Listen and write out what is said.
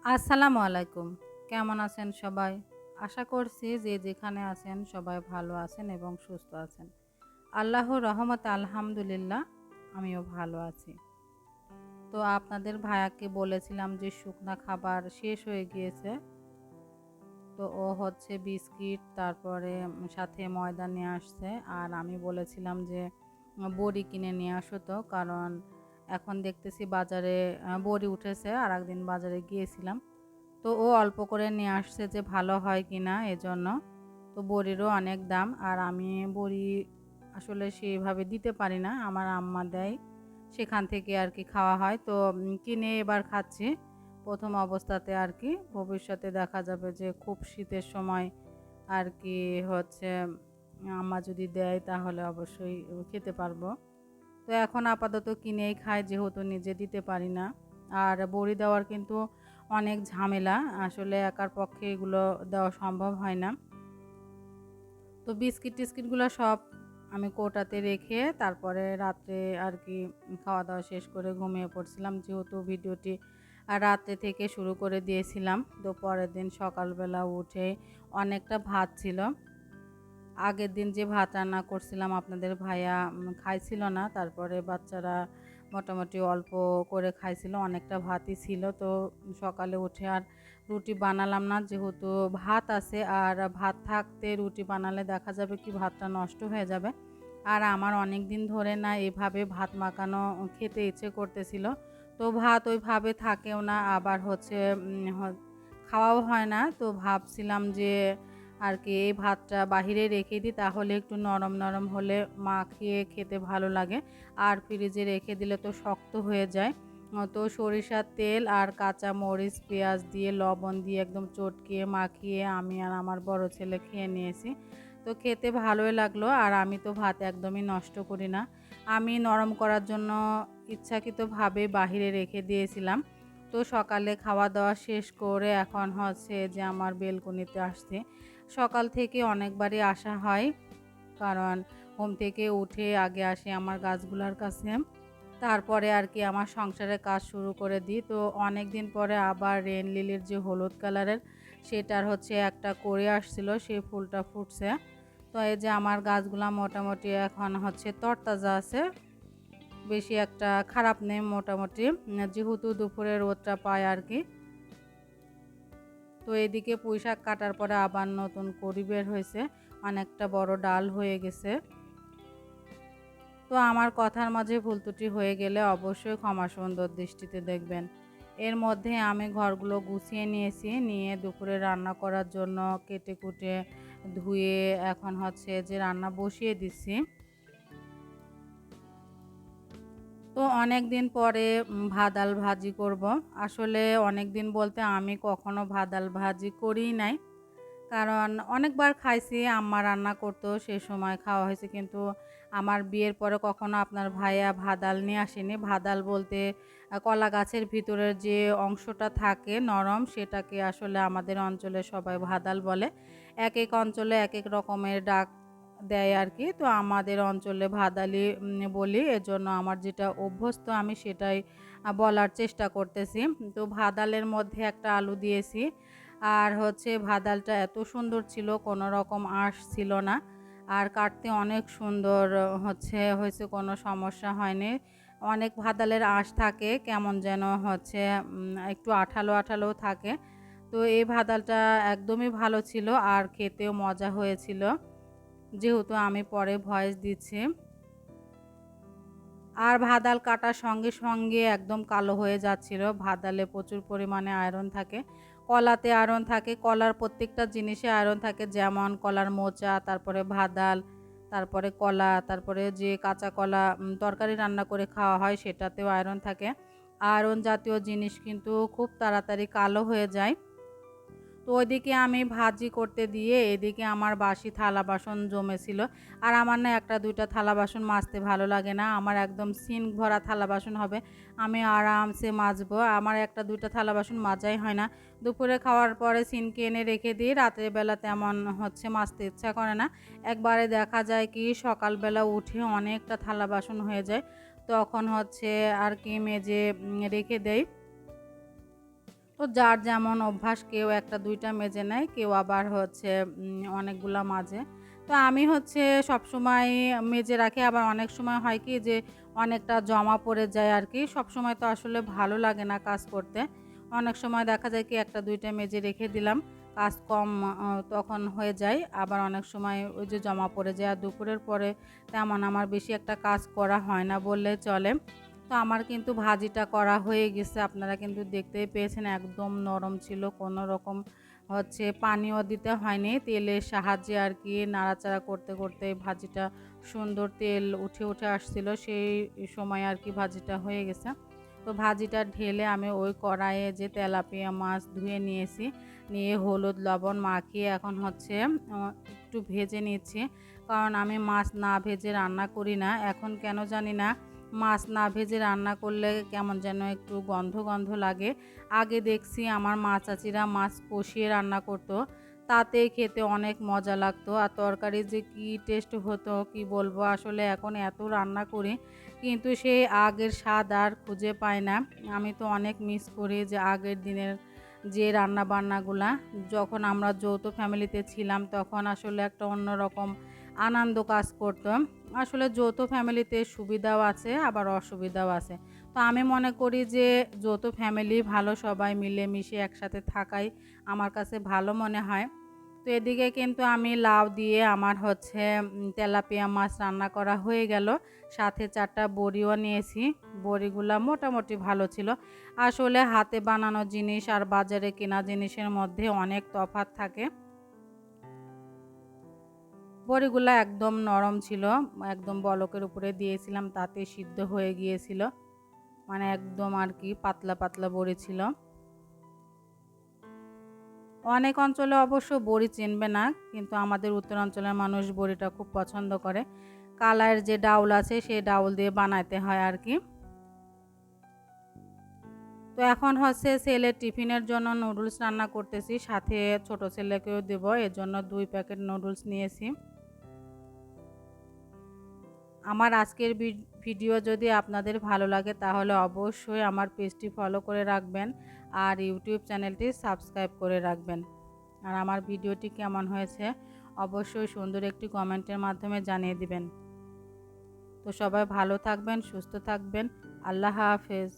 আসসালামু আলাইকুম। কেমন আছেন সবাই? আশা করছি যে যেখানে আছেন সবাই ভালো আছেন এবং সুস্থ আছেন। আল্লাহর রহমতে আলহামদুলিল্লাহ আমিও ভালো আছি। তো আপনাদের ভাইয়াকে বলেছিলাম যে শুকনা খাবার শেষ হয়ে গিয়েছে। তো ও হচ্ছে বিস্কিট তারপরে সাথে ময়দা নিয়ে আসছে। আর আমি বলেছিলাম যে বড়ি কিনে নিয়ে আসো তো, কারণ এখন দেখতেছি বাজারে বড়ি উঠেছে। আরেকদিন বাজারে গিয়েছিলাম। তো ও অল্প করে নিয়ে আসছে যে ভালো হয় কিনা এজন্য। তো বড়িরও অনেক দাম, আর আমি বড়ি আসলে সেইভাবে দিতে পারি না, আমার আম্মা দেয়, সেখান থেকে আর কি খাওয়া হয়। তো কিনে এবার খাচ্ছি প্রথম অবস্থাতে আর কি। ভবিষ্যতে দেখা যাবে যে খুব শীতের সময় আর কি হচ্ছে আম্মা যদি দেয় তাহলে অবশ্যই খেতে পারবো। তো এখন আপাতত কিনেই খাই, যেহেতু নিজে দিতে পারি না। আর বড়ি দেওয়ার কিন্তু অনেক ঝামেলা, আসলে একার পক্ষে এগুলো দেওয়া সম্ভব হয় না। তো বিস্কিট টিস্কিটগুলো সব আমি কৌটাতে রেখে তারপরে রাত্রে আর কি খাওয়া দাওয়া শেষ করে ঘুমিয়ে পড়ছিলাম, যেহেতু ভিডিওটি রাত্রে থেকে শুরু করে দিয়েছিলাম। তো পরের দিন সকালবেলা উঠে অনেকটা ভাত ছিল। আগের দিন যে ভাত রান্না করছিলাম আপনাদের ভাইয়া খাইছিল না, তারপরে বাচ্চারা মোটামুটি অল্প করে খাইছিল, অনেকটা ভাতই ছিল। তো সকালে উঠে আর রুটি বানালাম না, যেহেতু ভাত আছে, আর ভাত থাকতে রুটি বানালে দেখা যাবে কি ভাতটা নষ্ট হয়ে যাবে। আর আমার অনেক দিন ধরে না এভাবে ভাত মাখানো খেতে ইচ্ছে করতেছিল। তো ভাত ওইভাবে থাকেও না, আবার হচ্ছে খাওয়াও হয় না। তো ভাবছিলাম যে আর কি এই ভাতটা বাহিরে রেখে দিই, তাহলে একটু নরম নরম হলে মাখিয়ে খেতে ভালো লাগে। আর ফ্রিজে রেখে দিলে তো শক্ত হয়ে যায়। তো সরিষার তেল আর কাঁচা মরিচ পেঁয়াজ দিয়ে লবণ দিয়ে একদম চটকিয়ে মাখিয়ে আমি আর আমার বড় ছেলে খেয়ে নিয়েছি। তো খেতে ভালোই লাগলো, আর আমি তো ভাত একদমই নষ্ট করি না। আমি নরম করার জন্য ইচ্ছাকৃতভাবে বাহিরে রেখে দিয়েছিলাম। তো সকালে খাওয়া দাওয়া শেষ করে এখন হচ্ছে যে আমার বেলকনিতে আসছে। সকাল থেকে অনেকবারই আসা হয়, কারণ ঘুম থেকে উঠে আগে আসি আমার গাছগুলার কাছে, তারপরে আর কি আমার সংসারের কাজ শুরু করে দিই। তো অনেক দিন পরে আবার রেন লিলির যে হলুদ কালারের সেটার হচ্ছে একটা করে আসছিল, সেই ফুলটা ফুটছে। তো এই যে আমার গাছগুলা মোটামুটি এখন হচ্ছে তরতাজা আছে, বেশি একটা খারাপ নেই মোটামুটি, যেহেতু দুপুরে রোদটা পায় আর কি। তো এদিকে পুঁইশাক কাটার পরে আবার নতুন কড়ি বের হয়েছে, অনেকটা বড় ডাল হয়ে গেছে। তো আমার কথার মাঝে ভুল ত্রুটি হয়ে গেলে অবশ্যই ক্ষমা সুন্দর দৃষ্টিতে দেখবেন। এর মধ্যে আমি ঘরগুলো গুছিয়ে নিয়েছি, নিয়ে দুপুরে রান্না করার জন্য কেটে কুটে ধুয়ে এখন হচ্ছে যে রান্না বসিয়ে দিচ্ছি। তো অনেক দিন পরে ভাত ডাল ভাজি করব। আসলে অনেক দিন বলতে আমি কখনো ভাত ডাল ভাজি করিই নাই, কারণ অনেকবার খাইছি, আম্মা রান্না করতো সে সময় খাওয়া হয়েছে, কিন্তু আমার বিয়ের পরে কখনো আপনার ভাইয়া ভাদাল নিয়ে আসেনি। ভাদাল বলতে কলা গাছের ভিতরের যে অংশটা থাকে নরম, সেটাকে আসলে আমাদের অঞ্চলে সবাই ভাদাল বলে। এক এক অঞ্চলে এক এক রকমের ডাক দেয় আর কি। তো আমাদের অঞ্চলে ভাদালি বলি, এজন্য আমার যেটা অভ্যস্ত আমি সেটাই বলার চেষ্টা করতেছি। তো ভাদালের মধ্যে একটা আলু দিয়েছি, আর হচ্ছে ভাদালটা এত সুন্দর ছিল, কোনো রকম আঁশ ছিল না, আর কাটতে অনেক সুন্দর হয়েছে, কোনো সমস্যা হয়নি। অনেক ভাদালের আঁশ থাকে কেমন যেন হচ্ছে একটু আঠালো আঠালোও থাকে। তো এই ভাদালটা একদমই ভালো ছিল, আর খেতেও মজা হয়েছিল, যেহেতু আমি পরে ভয়েস দিচ্ছি। আর ভাদাল কাটার সঙ্গে সঙ্গে একদম কালো হয়ে যাচ্ছিল। ভাদালে প্রচুর পরিমাণে আয়রন থাকে, কলাতে আয়রন থাকে, কলার প্রত্যেকটা জিনিসে আয়রন থাকে, যেমন কলার মোচা, তারপরে ভাদাল, তারপরে কলা, তারপরে যে কাঁচা কলা তরকারি রান্না করে খাওয়া হয় সেটাতেও আয়রন থাকে। আয়রন জাতীয় জিনিস কিন্তু খুব তাড়াতাড়ি কালো হয়ে যায়। তো ওইদিকে আমি ভাজি করতে দিয়ে এদিকে আমার বাসি থালা বাসন জমেছিল। আর আমার না একটা দুইটা থালা বাসন মাজতে ভালো লাগে না, আমার একদম সিঙ্ক ভরা থালা বাসন হবে, আমি আরামসে মাজবো। আমার একটা দুইটা থালা বাসন মাজাই হয় না। দুপুরে খাওয়ার পরে সিনকে এনে রেখে দিই, রাতের বেলা তেমন মাজতে ইচ্ছা করে না। একবারে দেখা যায় কি সকালবেলা উঠে অনেকটা থালা বাসন হয়ে যায়, তখন আর কি মেজে রেখে দেই। তো তো যার যেমন অভ্যাস, কেউ একটা দুইটা মেজে নেয়, কেউ আবার হচ্ছে অনেকগুলা মাজে। তো আমি হচ্ছে সবসময় মেজে রাখি, আবার অনেক সময় হয় কি যে অনেকটা জমা পড়ে যায় আর কি। সবসময় তো আসলে ভালো লাগে না কাজ করতে। অনেক সময় দেখা যায় কি একটা দুইটা মেজে রেখে দিলাম, কাজ কম তখন হয়ে যায়। আবার অনেক সময় ওই যে জমা পড়ে যায়। আর দুপুরের পরে তেমন আমার বেশি একটা কাজ করা হয় না বললেই চলে। তো আমার কিন্তু ভাজিটা করা হয়ে গেছে। আপনারা কিন্তু দেখতেই পেয়েছেন একদম নরম ছিল। কোনো রকম হচ্ছে পানিও দিতে হয়নি। তেলের সাহায্যে আর কি নাড়াচাড়া করতে, করতে ভাজিটা সুন্দর তেল উঠে, উঠে আসছিল। সেই সময় আর কি ভাজিটা হয়ে গেছে। তো ভাজিটা ঢেলে আমি ওই কড়াইয়ে যে তেলাপিয়া মাছ ধুয়ে নিয়েছি, নিয়ে হলুদ লবণ মাখিয়ে এখন হচ্ছে একটু ভেজে নিচ্ছি। কারণ আমি মাছ না ভেজে রান্না করি না। এখন কেন জানি না মাছ না ভেজে রান্না করলে কেমন যেন একটু গন্ধ গন্ধ লাগে। আগে দেখছি আমার মা চাচিরা মাছ কষিয়ে রান্না করতো, তাতে খেতে অনেক মজা লাগতো। আর তরকারি যে কি টেস্ট হতো কি বলবো। আসলে এখন এত রান্না করি কিন্তু সেই আগের স্বাদ আর খুঁজে পাই না। আমি তো অনেক মিস করি যে আগের দিনের যে রান্না বান্নাগুলা, যখন আমরা যৌথ ফ্যামিলিতে ছিলাম তখন আসলে একটা অন্যরকম আনন্দ কাজ করতো। আসলে যৌথ ফ্যামিলিতে সুবিধাও আছে আবার অসুবিধাও আছে। তো আমি মনে করি যে যৌথ ফ্যামিলি ভালো, সবাই মিলেমিশে একসাথে থাকাই আমার কাছে ভালো মনে হয়। তো এদিকে কিন্তু আমি লাউ দিয়ে আমার হচ্ছে তেলাপিয়া মাছ রান্না করা হয়ে গেল। সাথে ৪ টা বড়িও নিয়েছি। বড়িগুলা মোটামুটি ভালো ছিল। আসলে হাতে বানানো জিনিস আর বাজারে কেনা জিনিসের মধ্যে অনেক তফাৎ থাকে। বড়িগুলা একদম নরম ছিল। একদম বলকের উপরে দিয়েছিলাম, তাতে সিদ্ধ হয়ে গিয়েছিল। মানে একদম আর কি পাতলা, পাতলা বড়ি ছিল। অনেক অঞ্চলে অবশ্য বড়ি চিনবে না, কিন্তু আমাদের উত্তরাঞ্চলের মানুষ বড়িটা খুব পছন্দ করে। কালাইয়ের যে ডাউল আছে সেই ডাউল দিয়ে বানাইতে হয় আর কি। তো এখন হচ্ছে ছেলের টিফিনের জন্য নুডলস রান্না করতেছি, সাথে ছোট ছেলেকেও দেব, এজন্য 2 প্যাকেট নুডলস নিয়েছি। আমার আজকের ভিডিও যদি আপনাদের ভালো লাগে তাহলে অবশ্যই আমার পেজটি ফলো করে রাখবেন আর ইউটিউব চ্যানেলটি সাবস্ক্রাইব করে রাখবেন। আর আমার ভিডিওটি কেমন হয়েছে অবশ্যই সুন্দর একটি কমেন্টের মাধ্যমে জানিয়ে দিবেন। তো সবাই ভালো থাকবেন, সুস্থ থাকবেন। আল্লাহ হাফেজ।